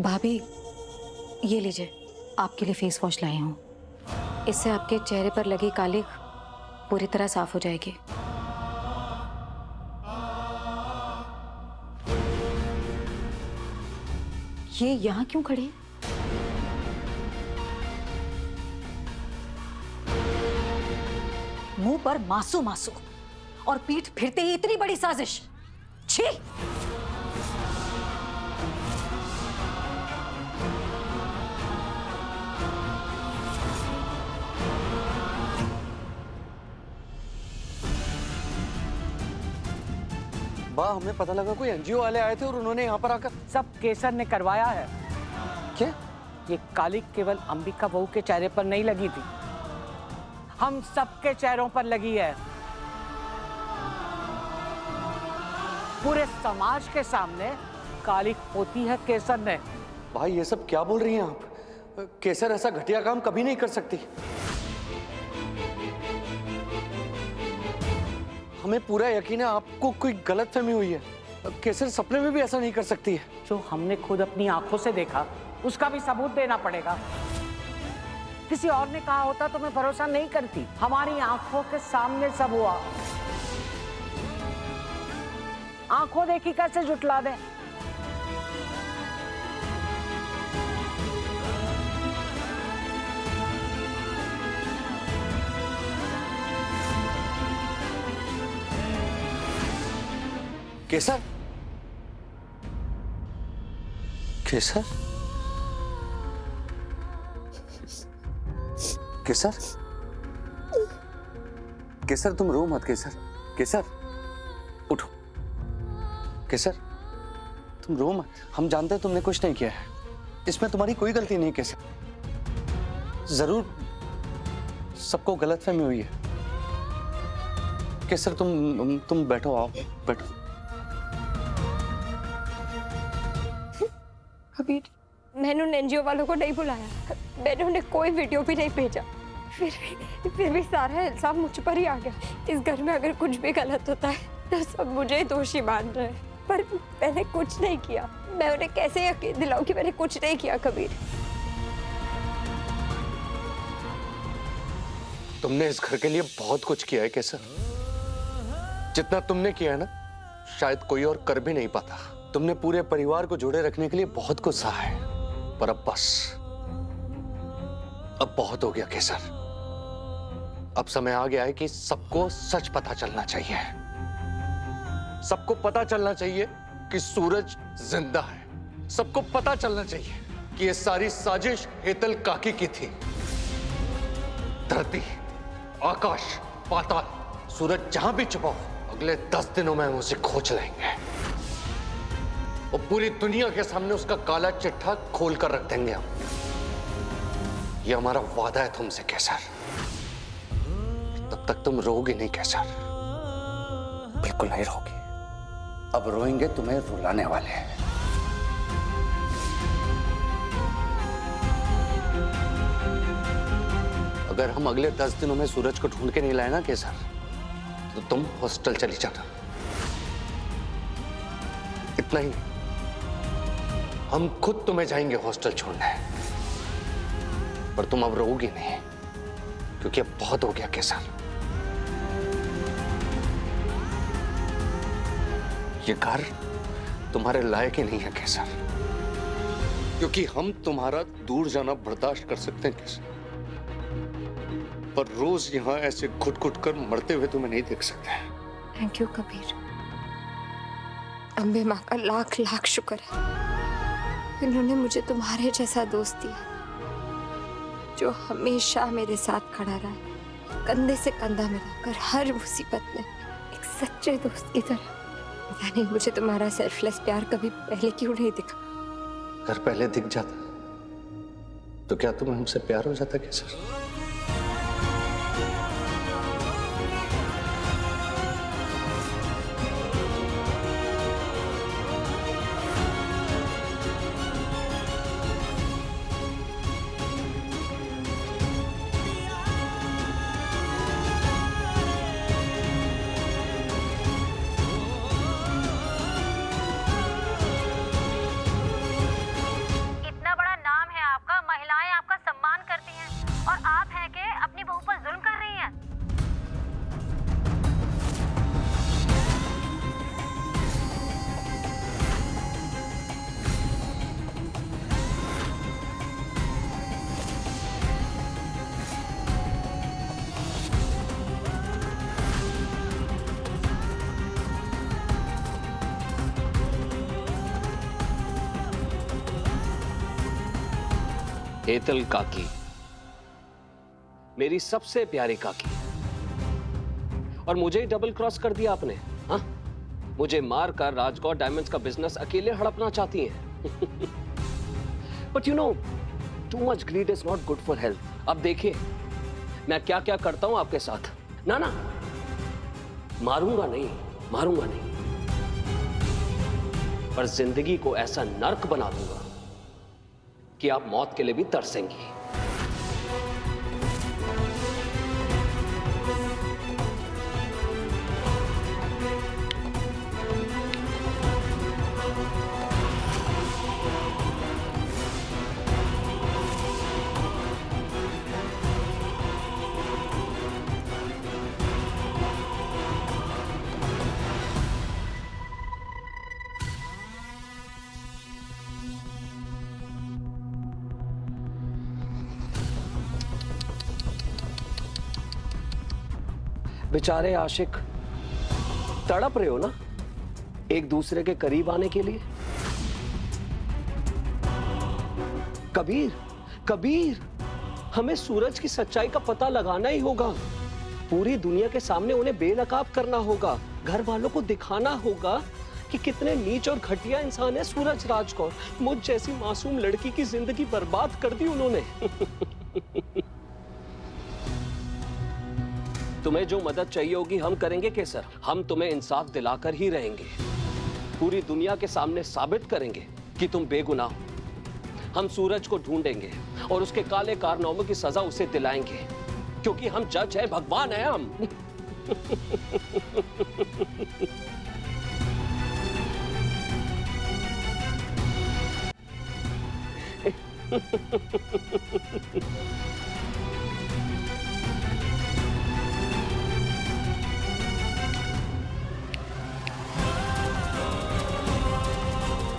भाभी, ये लीजिए, आपके लिए फेस वॉश लाई हूँ। इससे आपके चेहरे पर लगी कालिख पूरी तरह साफ हो जाएगी। ये यहाँ क्यों खड़ी है? मुंह पर मासू मासू और पीठ फिरते ही इतनी बड़ी साजिश। छी! वाह, हमें पता लगा कोई एनजीओ वाले आए थे और उन्होंने यहाँ पर आकर सब केसर ने करवाया है। क्या? ये कालिख केवल अंबिका बहू के चेहरे पर नहीं लगी थी, हम सबके चेहरों पर लगी है। पूरे समाज के सामने कालिख होती है केसर ने। भाई, ये सब क्या बोल रही हैं आप? केसर ऐसा घटिया काम कभी नहीं कर सकती। हमें पूरा यकीन है आपको कोई गलतफहमी हुई है। केसर सपने में भी ऐसा नहीं कर सकती है। जो हमने खुद अपनी आंखों से देखा उसका भी सबूत देना पड़ेगा। किसी और ने कहा होता तो मैं भरोसा नहीं करती। हमारी आंखों के सामने सब हुआ। आंखों देखी कैसे जुटला दे? केसर? केसर? केसर? केसर, तुम रो मत। केसर, केसर, उठो। केसर, तुम रो मत। हम जानते हैं तुमने कुछ नहीं किया है। इसमें तुम्हारी कोई गलती नहीं। केसर, जरूर सबको गलतफहमी हुई है। केसर, तुम बैठो, आओ बैठो। कबीर, मैंने उन एनजीओ वालों को नहीं बुलाया, मैंने उन्हें कोई वीडियो भी नहीं भेजा। फिर भी सारा इल्जाम मुझ पर ही आ गया। इस घर में अगर कुछ भी गलत होता है तो सब मुझे ही दोषी मान रहे हैं। पर मैंने कुछ नहीं किया। मैं उन्हें कैसे यकीन दिलाऊं कि मैंने कुछ नहीं किया? कबीर, तुमने इस घर के लिए बहुत कुछ किया है केसर। जितना तुमने किया है ना, शायद कोई और कर भी नहीं पाता। तुमने पूरे परिवार को जोड़े रखने के लिए बहुत कुछ सहा है, पर अब बस, अब बहुत हो गया केसर। अब समय आ गया है कि सबको सच पता चलना चाहिए। सबको पता चलना चाहिए कि सूरज जिंदा है। सबको पता चलना चाहिए कि ये सारी साजिश हेतल काकी की थी। धरती, आकाश, पाताल, सूरज जहां भी छुपा हो, अगले 10 दिनों में हम उसे खोज लेंगे और पूरी दुनिया के सामने उसका काला चिट्ठा खोल कर रख देंगे हम। ये हमारा वादा है तुमसे केसर। तब तक तुम रोगी नहीं केसर, बिल्कुल नहीं रोगी। अब रोएंगे तुम्हें रुलाने वाले हैं। अगर हम अगले 10 दिनों में सूरज को ढूंढ के नहीं लाए ना केसर, तो तुम हॉस्टल चली जाना। इतना ही, हम खुद तुम्हें जाएंगे हॉस्टल छोड़ने। पर तुम अब रोगी नहीं, क्योंकि अब बहुत हो गया केसर। ये घर तुम्हारे लायक ही नहीं है केसर, क्योंकि हम तुम्हारा दूर जाना बर्दाश्त कर सकते हैं केसर, पर रोज यहां ऐसे घुट घुट कर मरते हुए तुम्हें नहीं देख सकते। Thank you Kabir. अम्बे माँ का लाख लाख शुक्र है, इन्होंने मुझे तुम्हारे जैसा दोस्त दिया, जो हमेशा मेरे साथ खड़ा रहा, कंधे से कंधा मिलाकर हर मुसीबत में, एक सच्चे दोस्त की तरह। यानी मुझे तुम्हारा सेल्फलेस प्यार कभी पहले क्यों नहीं दिखा? अगर पहले दिख जाता तो क्या तुम्हें हमसे प्यार हो जाता केसर? हेतल काकी, मेरी सबसे प्यारी काकी, और मुझे ही डबल क्रॉस कर दिया आपने। हाँ, मुझे मारकर राजगौर डायमंड्स का बिजनेस अकेले हड़पना चाहती हैं। But you know, too much grid is not good for health. अब देखिए मैं क्या क्या करता हूं आपके साथ। ना ना, मारूंगा नहीं, मारूंगा नहीं, पर जिंदगी को ऐसा नर्क बना दूंगा कि आप मौत के लिए भी तरसेंगी। बेचारे आशिक तड़प रहे हो ना एक दूसरे के करीब आने के लिए। कबीर, कबीर, हमें सूरज की सच्चाई का पता लगाना ही होगा। पूरी दुनिया के सामने उन्हें बेनकाब करना होगा। घर वालों को दिखाना होगा कि कितने नीच और घटिया इंसान है सूरज राजकौर। मुझ जैसी मासूम लड़की की जिंदगी बर्बाद कर दी उन्होंने। तुम्हें जो मदद चाहिए होगी हम करेंगे केसर। हम तुम्हें इंसाफ दिलाकर ही रहेंगे। पूरी दुनिया के सामने साबित करेंगे कि तुम बेगुनाह हो। हम सूरज को ढूंढेंगे और उसके काले कारनामों की सजा उसे दिलाएंगे, क्योंकि हम जज हैं, भगवान हैं हम।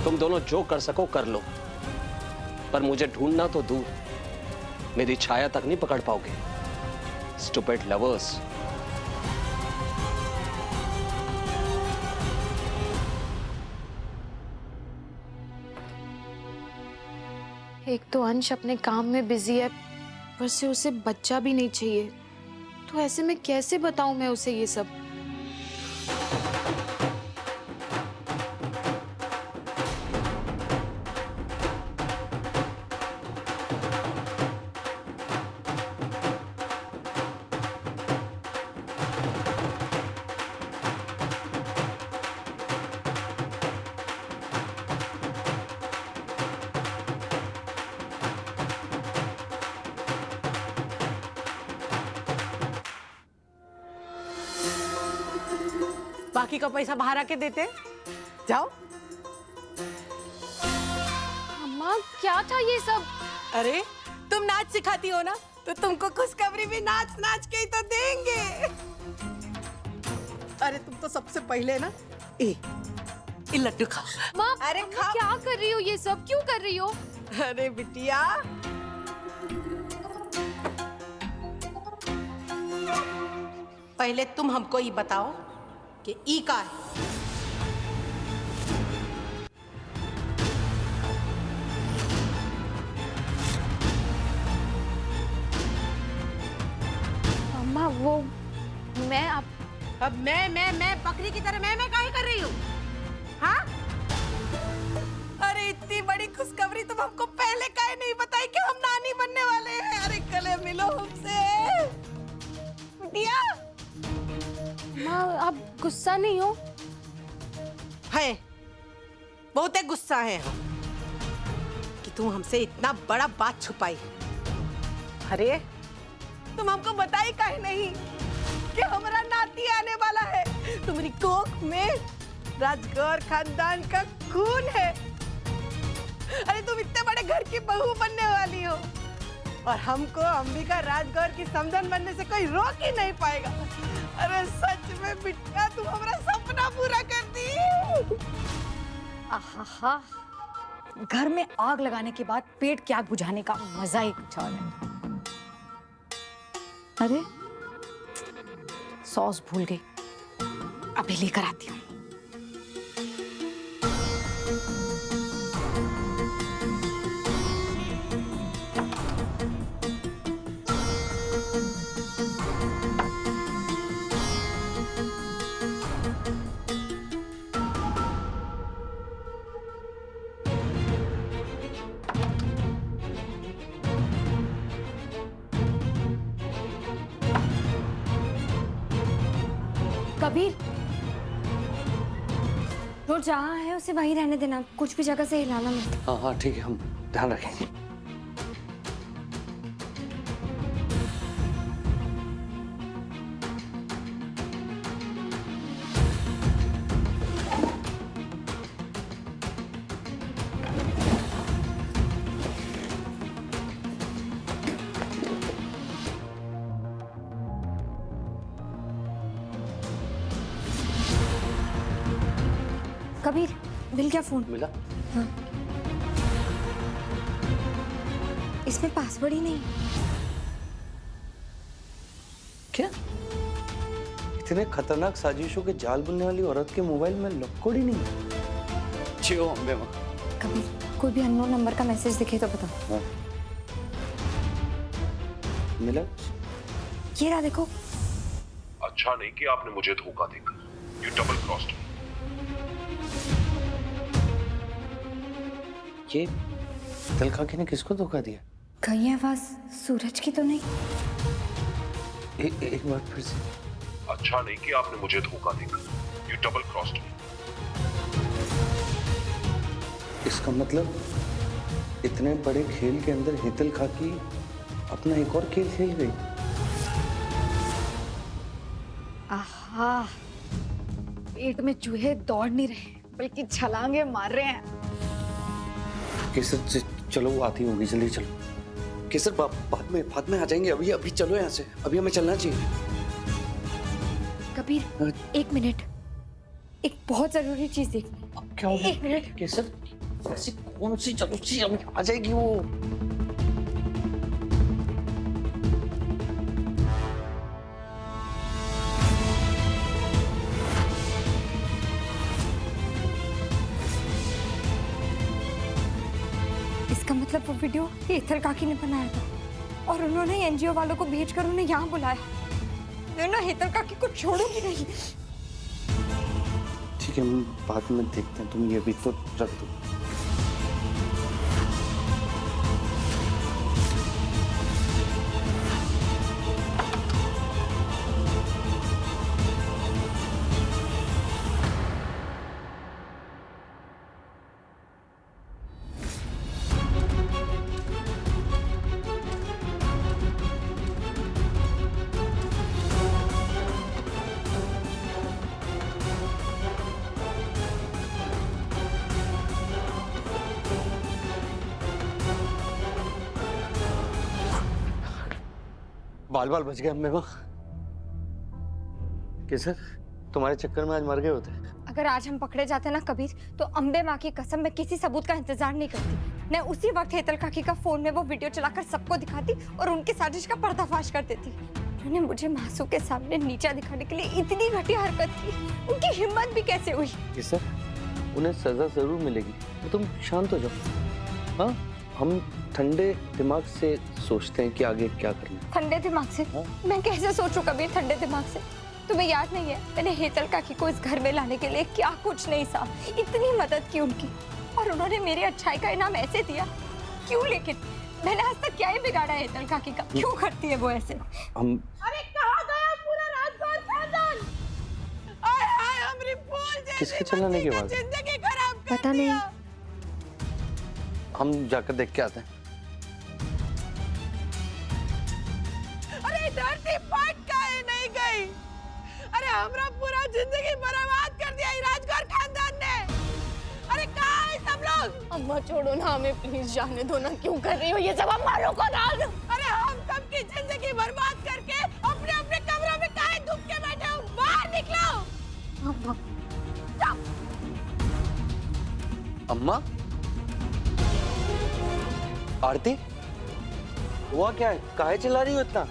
तुम दोनों जो कर सको कर लो, पर मुझे ढूंढना तो दूर, मेरी छाया तक नहीं पकड़ पाओगे। Stupid lovers. एक तो अंश अपने काम में बिजी है, पर से उसे बच्चा भी नहीं चाहिए, तो ऐसे में कैसे बताऊं मैं उसे ये सब। बाकी का पैसा बाहर आके देते। जाओ। अम्मा क्या था ये सब? अरे तुम नाच सिखाती हो ना, तो तुमको खुशखबरी भी नाच नाच के ही तो देंगे। अरे तुम तो सबसे पहले ना ए लड्डू खाओ। माँ, अरे अम्मा खाओ। क्या कर रही हो? ये सब क्यों कर रही हो? अरे बिटिया, पहले तुम हमको ये बताओ कि ई का है। अम्मा वो मैं अब मैं बकरी की तरह मैं काहे कर रही हूँ? हाँ? अरे इतनी बड़ी खुशखबरी तुम हमको पहले काहे नहीं बताई कि हम नानी बनने वाले हैं? अरे गले मिलो हमसे बिटिया। माँ, आप गुस्सा नहीं हो? है, बहुत है गुस्सा है हम कि तुम हमसे इतना बड़ा बात छुपाई। अरे तुम हमको बताई काहे नहीं कि हमारा नाती आने वाला है? तुम्हारी कोख में राजगौर खानदान का खून है। अरे तुम इतने बड़े घर की बहू बनने वाली हो, और हमको अंबिका राजगौर की समधन बनने से कोई रोक ही नहीं पाएगा। अरे सच में बिटिया, तुम हमारा सपना पूरा कर दी। आहा, घर में आग लगाने के बाद पेट की आग बुझाने का मजा ही कुछ और है। अरे सॉस भूल गई, अभी लेकर आती हूँ। कबीर, वो जहाँ है उसे वहीं रहने देना, कुछ भी जगह से हिलाना मत। हाँ हाँ ठीक है, हम ध्यान रखेंगे। कबीर, मिल गया फोन? मिला? हाँ। इसमें पासवर्ड ही नहीं। क्या? इतने खतरनाक साजिशों के जाल बुनने वाली औरत के मोबाइल में लॉक कोड ही नहीं। जी अम्बे माँ। कबीर, कोई भी अननोन नंबर का मैसेज दिखे तो बता। हाँ। मिला? ये रहा देखो। अच्छा नहीं कि आपने मुझे धोखा देकर, यू डबल क्रॉस्ड। ये तिल काकी ने किसको धोखा दिया? कहीं आवाज सूरज की तो नहीं? एक बार फिर से। अच्छा नहीं कि आपने मुझे धोखा देकर, यू डबल क्रॉस्ड। इसका मतलब इतने बड़े खेल के अंदर हितल काकी अपना एक और खेल खेल गई। आहा, पेट में चूहे दौड़ नहीं रहे बल्कि छलांगे मार रहे हैं। केसर चलो, वो आती होगी, जल्दी चलो। केसर बाद में आ जाएंगे, अभी चलो यहाँ से, अभी हमें चलना चाहिए। कबीर, हाँ। 1 मिनट, एक बहुत जरूरी चीज देखनी। क्या हो गया? 1 मिनट। केसर ऐसी कौन सी, चलो सी अभी आ जाएगी वो। इसका मतलब वो वीडियो हेतल काकी ने बनाया था और उन्होंने एनजीओ वालों को भेजकर उन्हें यहाँ बुलाया। मैं ना हेतल काकी को छोड़ूंगी नहीं। ठीक है, हम बाद में देखते हैं, तुम ये भी तो रख दो। बाल बाल बच गए अम्बे माँ। केसर, तुम्हारे चक्कर में आज मर गए होते। अगर आज हम पकड़े जाते ना कबीर, तो अम्बे माँ की कसम मैं किसी सबूत का इंतजार नहीं करती। मैं उसी वक्त हेतल काकी का फोन में वो वीडियो चलाकर सबको दिखाती और उनकी साजिश का पर्दाफाश कर देती। उन्होंने मुझे मासू के सामने नीचा दिखाने के लिए इतनी घटिया हरकत की, उनकी हिम्मत भी कैसे हुई? केसर, उन्हें सजा जरूर मिलेगी, तो तुम शांत हो जाओ। हाँ, हम ठंडे दिमाग से सोचते हैं कि आगे क्या करना है। ठंडे दिमाग से? हाँ? मैं कैसे सोचूं कबीर ठंडे दिमाग से? तुम्हें याद नहीं है मैंने हेतल काकी को इस घर में लाने के लिए क्या कुछ नहीं सा, इतनी मदद की उनकी, और उन्होंने मेरी अच्छाई का इनाम ऐसे दिया? क्यों? लेकिन मैंने आज तक क्या ही बिगाड़ा है हेतल काकी का? क्यों करती है वो ऐसे? हम अरे कहाँ गया पूरा राजगौर खानदान? आय हाय, हमारी फूल जैसी किसके चिल्लाने की बच्ची आवाज़? जिंदगी खराब कर पता नहीं। दिया। हम जाकर देख के आते हैं। अरे धरती फट काहे नहीं गई? अरे हमरा पूरा जिंदगी बर्बाद कर दिया ये राजगौर खानदान ने। अरे कहाँ है सब लोग? अम्मा छोड़ो ना हमें, प्लीज जाने दो ना। क्यों कर रही हो ये सब? अम्मा रोको ना। अरे हम सबकी जिंदगी बर्बाद करके अपने अपने कमरों में काहे दुब के बैठे हो? बाहर निकलो। अम्मा, आरती, हुआ क्या है? काहे चिल्ला रही हो इतना?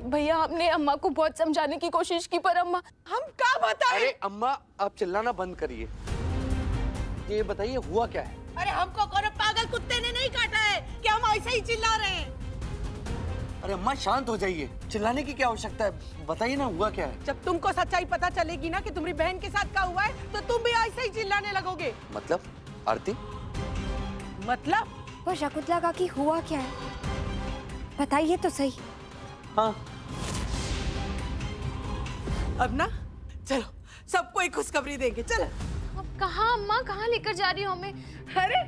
भैया, हमने अम्मा को बहुत समझाने की कोशिश की, पर अम्मा। हम क्या बताएं? अरे अम्मा, आप चिल्लाना बंद करिए। ये बताइए हुआ क्या है? अरे हमको कौन पागल कुत्ते ने नहीं काटा है कि हम ऐसे ही चिल्ला रहे हैं। अरे अम्मा शांत हो जाइए, चिल्लाने की क्या आवश्यकता है? बताइए ना हुआ क्या है? जब तुमको सच्चाई पता चलेगी ना कि तुम्हारी बहन के साथ क्या हुआ है, तो तुम भी ऐसे ही चिल्लाने लगोगे। मतलब आरती, मतलब वो शकुंतला काकी हुआ क्या है? बताइए तो सही। हाँ। अब ना चलो सबको एक खुशखबरी देंगे, चलो। अब कहाँ अम्मा, कहाँ लेकर जा रही हो हमें? अरे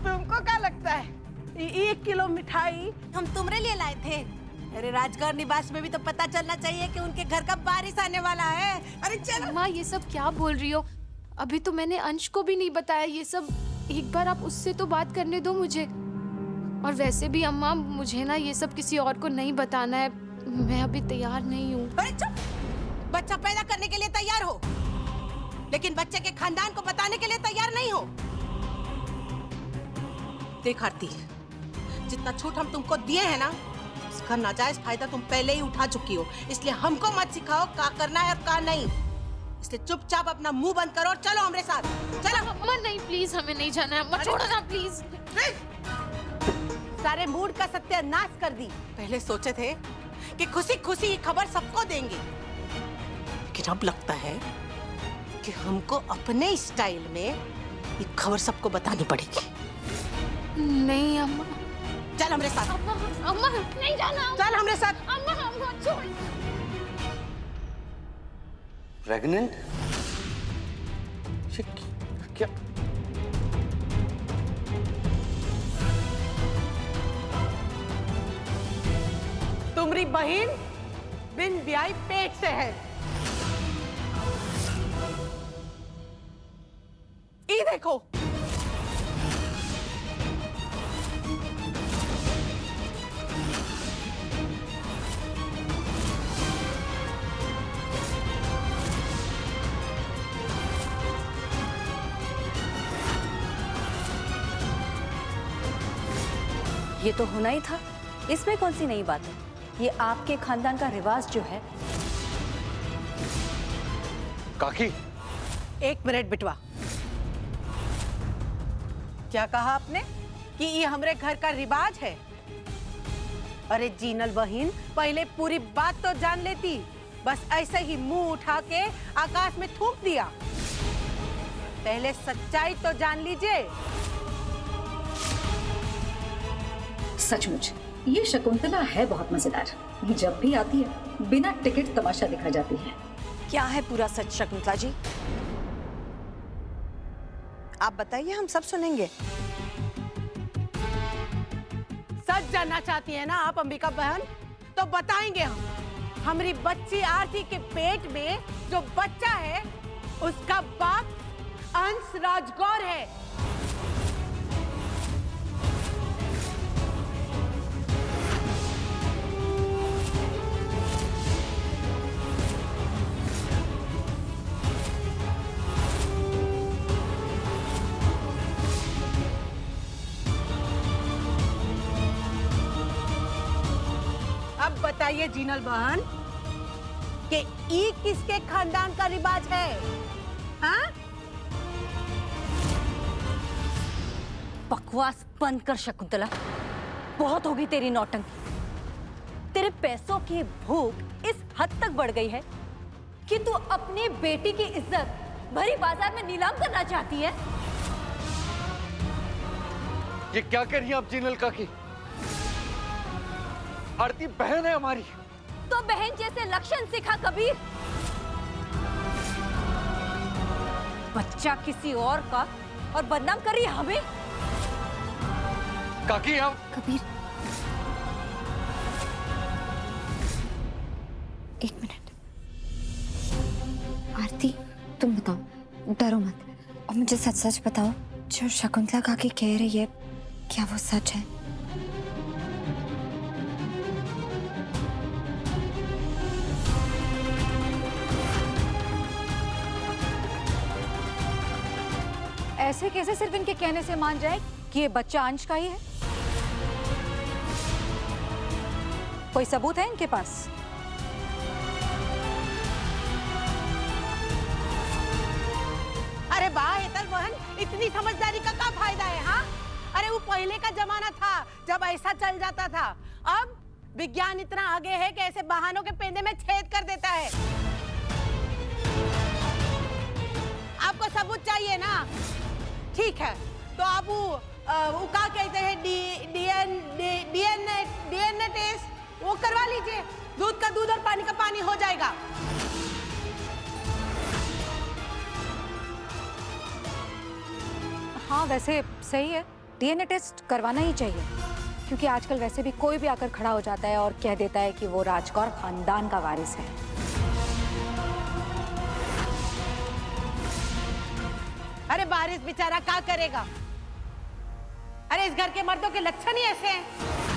तुमको क्या लगता है 1 किलो मिठाई हम तुम्हारे लिए लाए थे? अरे राजगौर निवास में भी तो पता चलना चाहिए कि उनके घर का बारिश आने वाला है। अरे चलो। अम्मा ये सब क्या बोल रही हो? अभी तो मैंने अंश को भी नहीं बताया ये सब। एक बार आप उससे तो बात करने दो मुझे। और वैसे भी अम्मा मुझे ना ये सब किसी और को नहीं बताना है। मैं अभी तैयार नहीं हूँ। अरे चुप! बच्चा पैदा करने के लिए तैयार हो, लेकिन बच्चे के खानदान को बताने के लिए तैयार नहीं हो। देख आरती, जितना छूट हम तुमको दिए हैं ना, उसका नाजायज फायदा तुम पहले ही उठा चुकी हो। इसलिए हमको मत सिखाओ क्या करना है और क्या नहीं। इसलिए चुपचाप अपना मुंह बंद करो और चलो हमारे साथ। चलो। अम्मा नहीं, प्लीज हमें नहीं जाना है। अम्मा छोड़ो ना प्लीज। सारे मूड का सत्यानाश कर दी। पहले सोचे थे कि खुशी खुशी ये खबर सबको देंगे, लेकिन अब लगता है कि हमको अपने स्टाइल में ये खबर सबको बतानी पड़ेगी। नहीं अम्मा। चल हमारे साथ। अम्मा अम्मा नहीं जाना। चल हमारे साथ। अम्मा अम्मा छोड़। प्रेग्नेंट? क्या? तुम्हारी बहन बिन ब्याही पेट से है। ये देखो। ये तो होना ही था, इसमें कौन सी नई बात है? ये आपके खानदान का रिवाज जो है। काकी, 1 मिनट बिटवा। क्या कहा आपने कि ये हमारे घर का रिवाज है? अरे जीनल बहन, पहले पूरी बात तो जान लेती। बस ऐसे ही मुंह उठा के आकाश में थूक दिया। पहले सच्चाई तो जान लीजिए। सचमुच ये शकुंतला है बहुत मजेदार। जब भी आती है बिना टिकट तमाशा दिखा जाती है। क्या है पूरा सच शकुंतला जी? आप बताइए, हम सब सुनेंगे। सच जानना चाहती है ना आप अंबिका बहन? तो बताएंगे हम। हमारी बच्ची आरती के पेट में जो बच्चा है उसका बाप अंश राजगौर है। अब बताइए जीनल बहन कि ई किसके खानदान का रिवाज है? हाँ? बकवास बंद कर शकुंतला, बहुत होगी तेरी नौटंकी। तेरे पैसों की भूख इस हद तक बढ़ गई है कि तू अपनी बेटी की इज्जत भरी बाजार में नीलाम करना चाहती है। ये क्या कह रही हैं आप जीनल काकी? आरती बहन है हमारी। तो बहन जैसे लक्षण सिखा कबीर। बच्चा किसी और का और बदनाम कर रही है हमें। काकी आप कबीर, 1 मिनट। आरती, तुम बताओ, डरो मत और मुझे सच सच बताओ, जो शकुंतला काकी कह रही है क्या वो सच है? ऐसे कैसे सिर्फ इनके कहने से मान जाए कि ये बच्चा अंश का ही है? कोई सबूत है इनके पास? अरे वाह हेतल बहन, इतनी समझदारी का क्या फायदा है? हाँ, अरे वो पहले का जमाना था जब ऐसा चल जाता था। अब विज्ञान इतना आगे है कि ऐसे बहानों के पेंदे में छेद कर देता है। आपको सबूत चाहिए ना? ठीक है, तो आप वो क्या कहते हैं, डीएनए टेस्ट वो करवा लीजिए, दूध का दूध और पानी का पानी हो जाएगा। हाँ वैसे सही है, डीएनए टेस्ट करवाना ही चाहिए, क्योंकि आजकल वैसे भी कोई भी आकर खड़ा हो जाता है और कह देता है कि वो राजकौर खानदान का वारिस है। अरे बारिश बेचारा क्या करेगा? अरे इस घर के मर्दों के लक्षण ही ऐसे हैं।